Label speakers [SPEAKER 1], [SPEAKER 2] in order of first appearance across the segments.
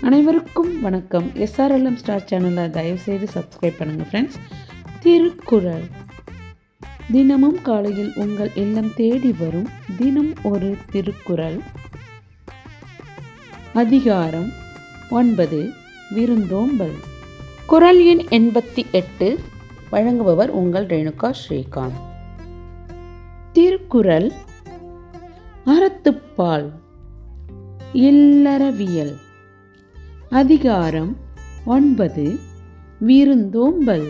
[SPEAKER 1] அனைவருக்கும் வணக்கம். SRLM star சேனலை தயவுசெய்து சப்ஸ்கிரைப் பண்ணுங்கள் ஃப்ரெண்ட்ஸ். திருக்குறள் தினமும் காலையில் உங்கள் இல்லம் தேடி வரும் தினம் ஒரு திருக்குறள். அதிகாரம் 9 விருந்தோம்பல். குறள் எண் 88. வழங்குபவர் உங்கள் ரேணுகா ஸ்ரீகாந்த். திருக்குறள் அறத்துப்பால் இல்லறவியல். அதிகாரம் 9 விருந்தோம்பல்.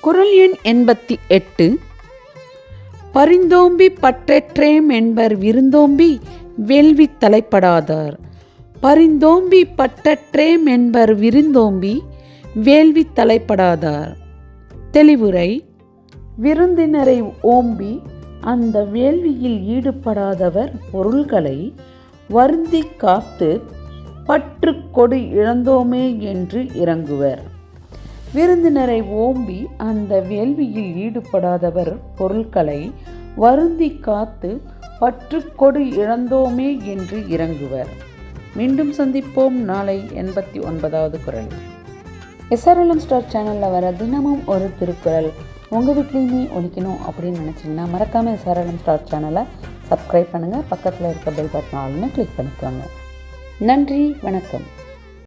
[SPEAKER 1] குறள் எண் 88. பரிந்தோம்பி பற்றற்றேம் என்பர் விருந்தோம்பி வேள்வி தலைப்படாதார். பரிந்தோம்பி பற்றற்றேம் என்பர் விருந்தோம்பி வேள்வி தலைப்படாதார். தெளிவுரை: விருந்தினரை ஓம்பி அந்த வேள்வியில் ஈடுபடாதவர் பொருள்களை வருந்தி காத்து பற்று கொடு இழந்தோமே என்று இறங்குவர். விருந்தினரை ஓம்பி அந்த வேள்வியில் ஈடுபடாதவர் பொருட்களை வருந்தி காத்து பற்று கொடு இழந்தோமே என்று இறங்குவர். மீண்டும் சந்திப்போம் நாளை 89வது குறள். SRLM ஸ்டார் சேனலில் வர தினமும் ஒரு திருக்குறள் உங்கள் வீட்லேயுமே ஒழிக்கணும் அப்படின்னு நினச்சிங்கன்னா மறக்காமல் SRLM ஸ்டார் சேனலை சப்ஸ்கிரைப் பண்ணுங்கள். பக்கத்தில் இருக்க பெல் பட்டன் ஆல்னு கிளிக் பண்ணிக்கோங்க. நன்றி, வணக்கம்.